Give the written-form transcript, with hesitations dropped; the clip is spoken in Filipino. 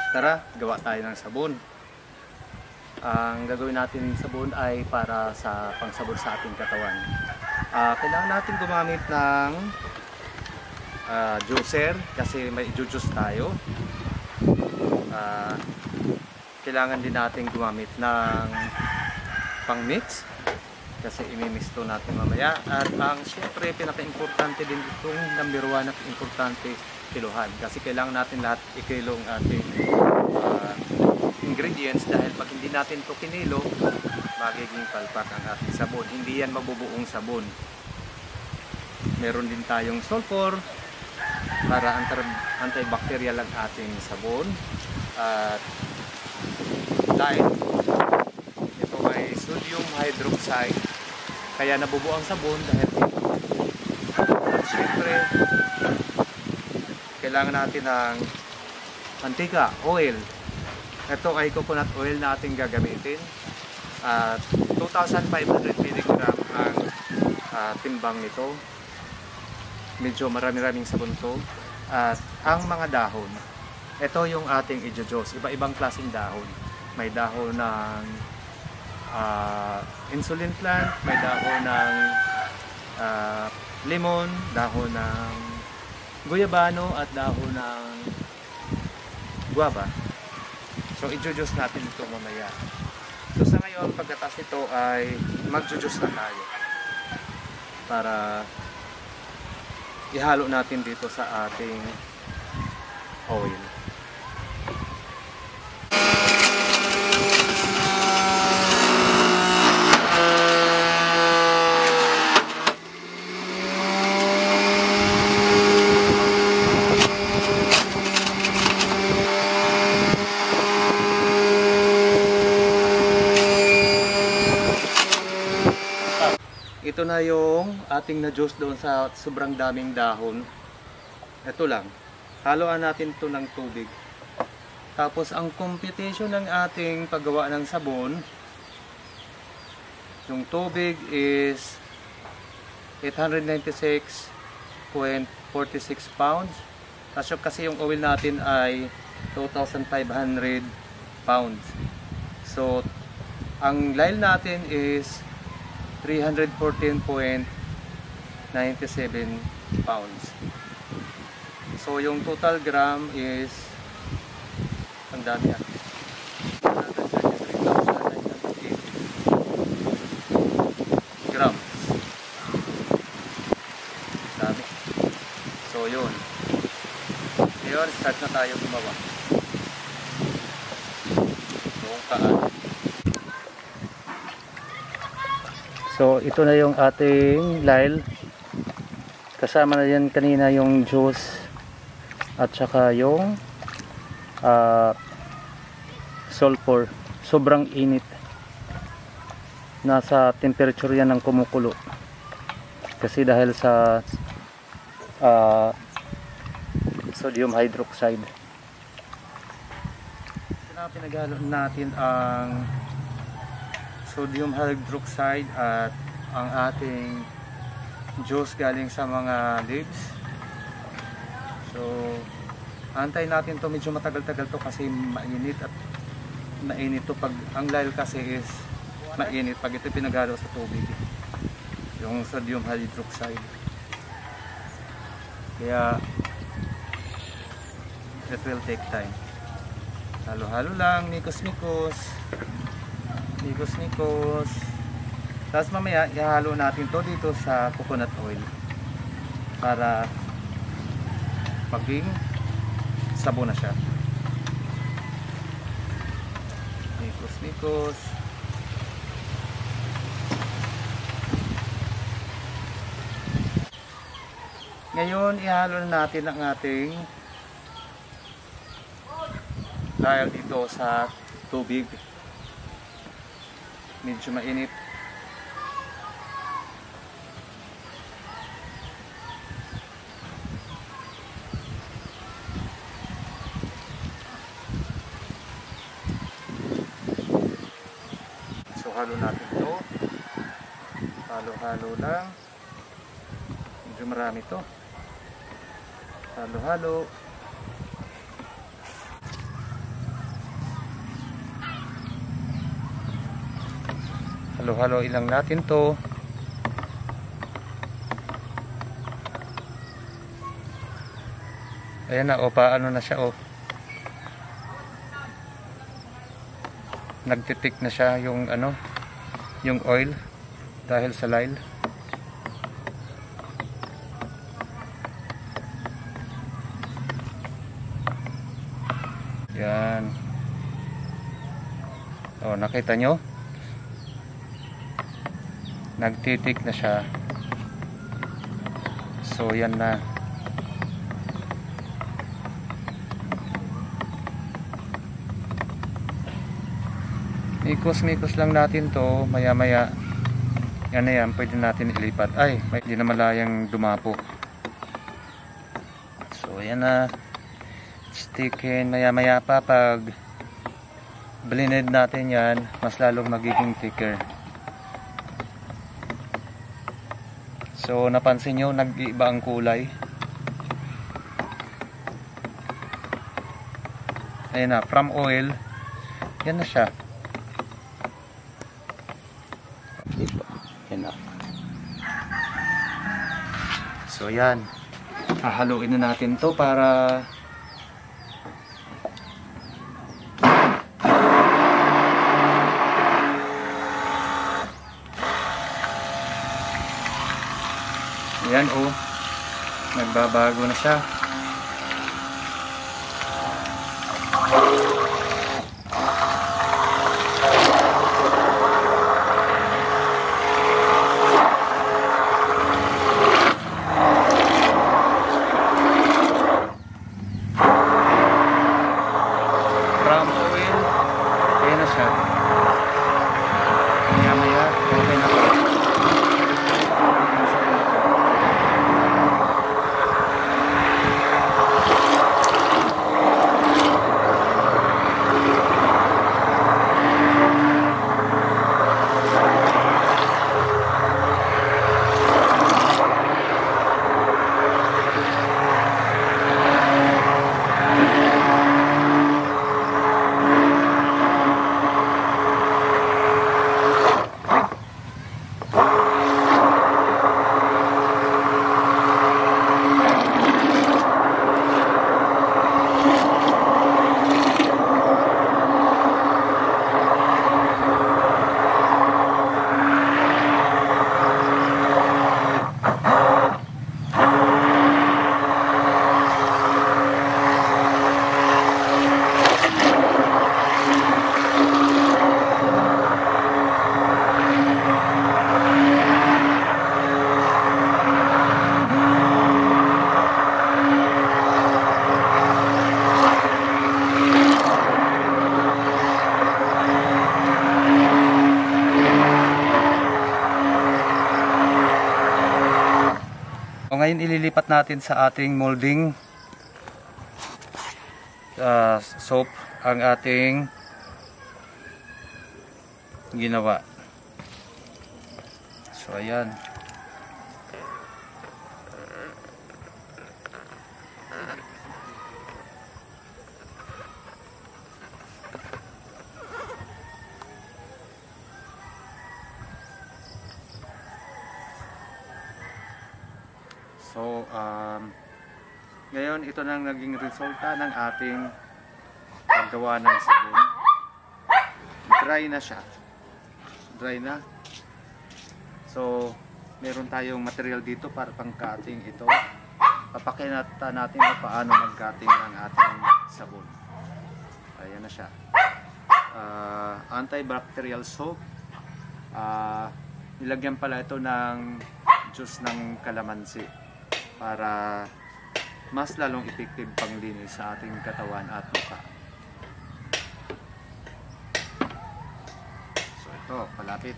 Tara, gawa tayo ng sabon. Ang gagawin natin ng sabon ay para sa pangsabon sa ating katawan. Kailangan natin gumamit ng juicer kasi may juice tayo. Kailangan din natin gumamit ng pang-mix kasi imimix to natin mamaya. At ang syempre pinaka-importante din itong number 1 na importante, kiluhan. Kasi kailangan natin lahat ikilo ang ating ingredients dahil pag hindi natin to kinilo, magiging palpak ang ating sabon. Hindi yan mabubuong sabon. Meron din tayong sulfur para antibacterial ang ating sabon. At dahil ito may sodium hydroxide, kaya nabubuo ang sabon dahil dito. At syempre, kailangan natin ng mantika, oil. Ito ay coconut oil na ating gagamitin. 2,500 mg ang timbang nito. Medyo marami-raming sabon to. At ang mga dahon, ito yung ating i-juice. Iba-ibang klaseng dahon. May dahon ng insulin plant, may dahon ng lemon, dahon ng guyabano at dahon ng guava. So i-juice natin ito mamaya. So sa ngayon, pagkatas ito ay mag-juice na tayo para ihalo natin dito sa ating oil. Ito na yung ating na-juice doon sa sobrang daming dahon. Ito lang. Haluan natin ito ng tubig. Tapos ang computation ng ating paggawa ng sabon, yung tubig is 896.46 pounds. Kasi yung oil natin ay 2,500 pounds. So, ang lyle natin is 314.97 pounds. So yung total gram is ang dami yan. 133,908 grams. Dami. So yun. Ngayon, start na tayo gumawa. Buong kaan. So ito na yung ating lyle. Kasama na yan kanina yung juice at saka yung sulfur. Sobrang init. Nasa temperature yan ng kumukulo. Kasi dahil sa sodium hydroxide. Pinaghalo natin ang sodium hydroxide at ang ating juice galing sa mga leaves. So antay natin to, medyo matagal-tagal to kasi mainit at mainit to pag ang lyle kasi is mainit pag ito pinaghalo sa tubig, yung sodium hydroxide. Kaya it will take time. Halo-halo lang, mikos-mikos. Nikos. Tapos mamaya ihalo natin to dito sa coconut oil para maging sabon na siya. Nikos. Ngayon ihalo na natin ang ating lyle dito sa tubig. Medyo mainit. So halo natin ito. Halo-halo lang. Medyo marami ito. Halo-halo. halo-haloin lang natin to. Ayan na, o paano na siya, o. Nagtitik na siya yung ano, yung oil dahil sa lyle. Yan. O, nakita nyo? Nagtitik na siya. So, yan na. Mikos-mikos lang natin to, maya-maya. Yan na yan, pwede natin ilipat. Ay, may hindi na malayang dumapo. So, yan na. Stickin, maya-maya pa pag blended natin yan, mas lalong magiging thicker. So, napansin nyo, nag-iiba ang kulay. Ayan na, from oil, yan na siya. Yan na. So, yan. Hahaluin na natin to para yan, oh, nagbabago na siya. From oil, yan na siya. Maya-maya, okay na po. Ngayon ililipat natin sa ating molding soap ang ating ginawa. So ayan. So, ngayon ito na naging resulta ng ating paggawa ng sabon. Dry na siya. Dry na. So, meron tayong material dito para pang-cutting ito. Papakita natin kung paano mag-cutting ng ating sabon. Ayan na siya. Antibacterial soap. Nilagyan pala ito ng juice ng kalamansi para mas lalong effective panglinis sa ating katawan at mukha. So ito, palapit.